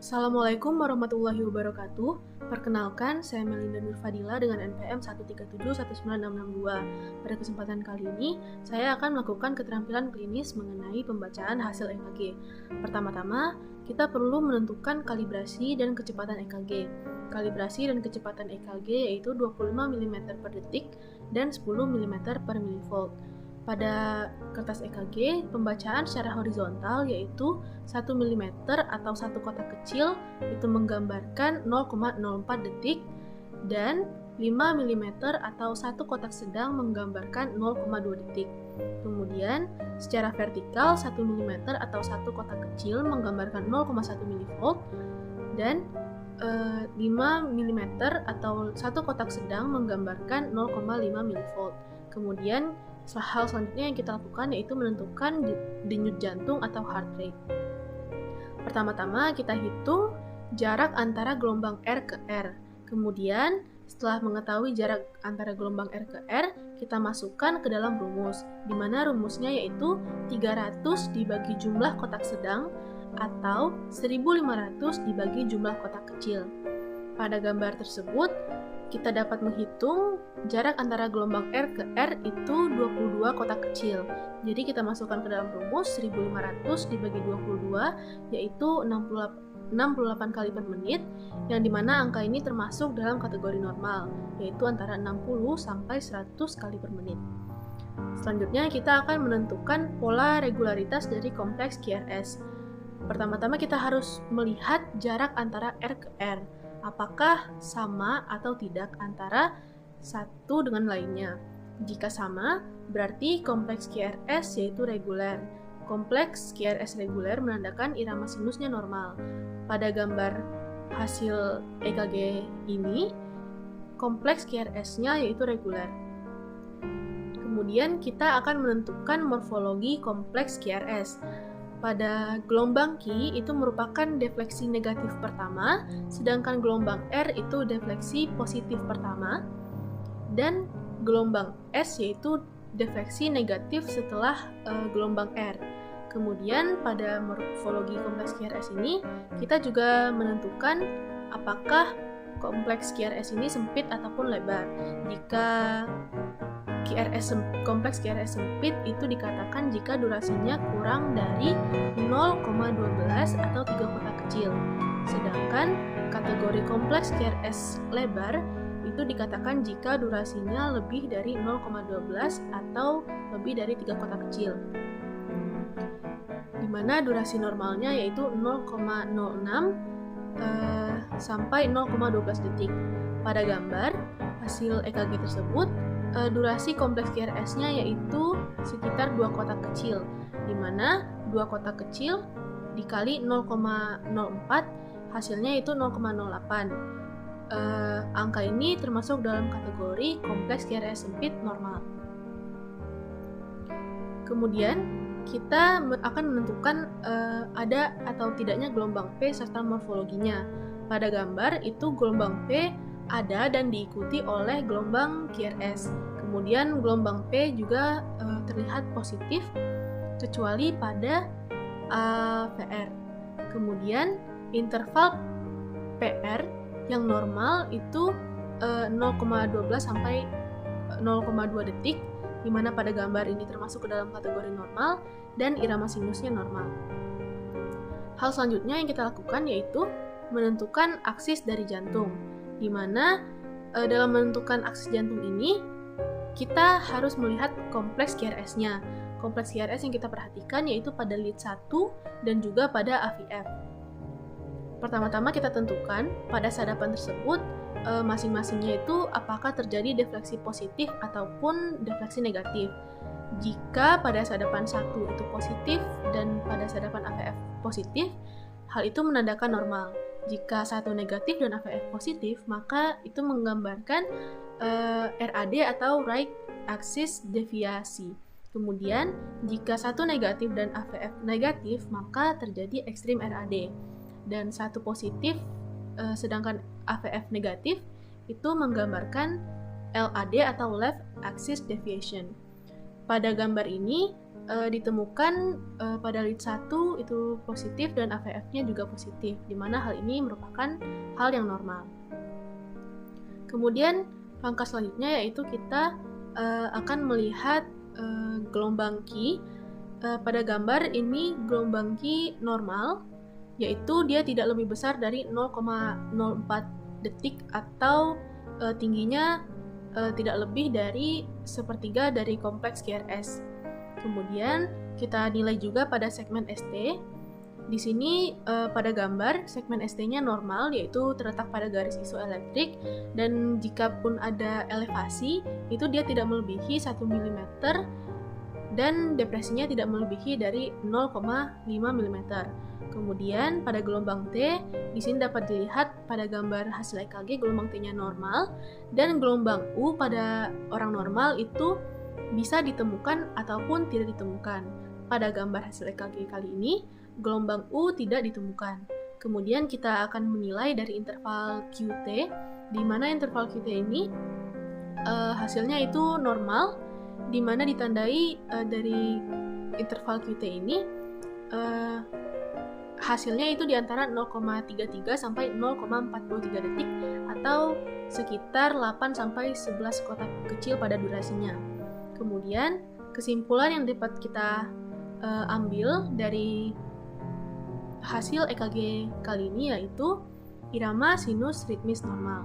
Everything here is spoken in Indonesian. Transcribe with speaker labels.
Speaker 1: Assalamualaikum warahmatullahi wabarakatuh. Perkenalkan, saya Melinda Nurfadila dengan NPM 1371962. Pada kesempatan kali ini, saya akan melakukan keterampilan klinis mengenai pembacaan hasil EKG. Pertama-tama, kita perlu menentukan kalibrasi dan kecepatan EKG. Kalibrasi dan kecepatan EKG yaitu 25 mm per detik dan 10 mm per milivolt. Pada kertas EKG, pembacaan secara horizontal yaitu 1 mm atau satu kotak kecil itu menggambarkan 0,04 detik dan 5 mm atau satu kotak sedang menggambarkan 0,2 detik. Kemudian, secara vertikal 1 mm atau satu kotak kecil menggambarkan 0,1 mV dan 5 mm atau satu kotak sedang menggambarkan 0,5 mV. Kemudian, hal selanjutnya yang kita lakukan yaitu menentukan denyut jantung atau heart rate. Pertama-tama kita hitung jarak antara gelombang R ke R. Kemudian setelah mengetahui jarak antara gelombang R ke R, kita masukkan ke dalam rumus, di mana rumusnya yaitu 300 dibagi jumlah kotak sedang atau 1500 dibagi jumlah kotak kecil. Pada gambar tersebut, kita dapat menghitung jarak antara gelombang R ke R itu 22 kotak kecil. Jadi kita masukkan ke dalam rumus 1500 dibagi 22 yaitu 68 kali per menit, yang dimana angka ini termasuk dalam kategori normal, yaitu antara 60 sampai 100 kali per menit. Selanjutnya kita akan menentukan pola regularitas dari kompleks QRS. Pertama-tama kita harus melihat jarak antara R ke R. Apakah sama atau tidak antara satu dengan lainnya. Jika sama, berarti kompleks QRS yaitu reguler. Kompleks QRS reguler menandakan irama sinusnya normal. Pada gambar hasil EKG ini, kompleks QRS-nya yaitu reguler. Kemudian kita akan menentukan morfologi kompleks QRS. Pada gelombang Q itu merupakan defleksi negatif pertama, sedangkan gelombang R itu defleksi positif pertama, dan gelombang S yaitu defleksi negatif setelah gelombang R. Kemudian pada morfologi kompleks QRS ini, kita juga menentukan apakah kompleks QRS ini sempit ataupun lebar. Jika kompleks QRS sempit itu dikatakan jika durasinya kurang dari 0,12 atau 3 kotak kecil. Sedangkan kategori kompleks QRS lebar itu dikatakan jika durasinya lebih dari 0,12 atau lebih dari 3 kotak kecil. Di mana durasi normalnya yaitu 0,06 sampai 0,12 detik. Pada gambar hasil EKG tersebut, durasi kompleks QRS-nya yaitu sekitar 2 kotak kecil, di mana 2 kotak kecil dikali 0,04 hasilnya itu 0,08. Angka ini termasuk dalam kategori kompleks QRS sempit normal. Kemudian kita akan menentukan ada atau tidaknya gelombang P serta morfologinya. Pada gambar itu gelombang P ada dan diikuti oleh gelombang QRS. Kemudian gelombang P juga terlihat positif kecuali pada PR. Kemudian interval PR yang normal itu 0,12 sampai 0,2 detik, di mana pada gambar ini termasuk ke dalam kategori normal dan irama sinusnya normal. Hal selanjutnya yang kita lakukan yaitu menentukan aksis dari jantung, di mana dalam menentukan aksis jantung ini kita harus melihat kompleks QRS-nya. Kompleks QRS yang kita perhatikan yaitu pada lead 1 dan juga pada AVF. Pertama-tama kita tentukan pada sadapan tersebut masing-masingnya itu apakah terjadi defleksi positif ataupun defleksi negatif. Jika pada sadapan 1 itu positif dan pada sadapan AVF positif, hal itu menandakan normal. Jika satu negatif dan AVF positif, maka itu menggambarkan RAD atau right axis deviasi. Kemudian, jika satu negatif dan AVF negatif, maka terjadi ekstrim RAD. Dan satu positif, sedangkan AVF negatif, itu menggambarkan LAD atau left axis deviation. Pada gambar ini, ditemukan pada lead 1 itu positif dan AVF-nya juga positif, di mana hal ini merupakan hal yang normal. Kemudian langkah selanjutnya yaitu kita akan melihat gelombang Q. Pada gambar ini gelombang Q normal, yaitu dia tidak lebih besar dari 0,04 detik atau tingginya tidak lebih dari sepertiga dari kompleks QRS. Kemudian kita nilai juga pada segmen ST. Di sini pada gambar segmen ST-nya normal, yaitu terletak pada garis isoelektrik, dan jika pun ada elevasi itu dia tidak melebihi 1 mm dan depresinya tidak melebihi dari 0,5 mm. Kemudian pada gelombang T, di sini dapat dilihat pada gambar hasil EKG gelombang T-nya normal, dan gelombang U pada orang normal itu bisa ditemukan ataupun tidak ditemukan. Pada gambar hasil EKG kali ini, gelombang U tidak ditemukan. Kemudian kita akan menilai dari interval QT, di mana interval QT ini hasilnya itu normal, di mana ditandai dari interval QT ini hasilnya itu di antara 0,33 sampai 0,43 detik atau sekitar 8 sampai 11 kotak kecil pada durasinya. Kemudian kesimpulan yang dapat kita ambil dari hasil EKG kali ini yaitu irama sinus ritmis normal.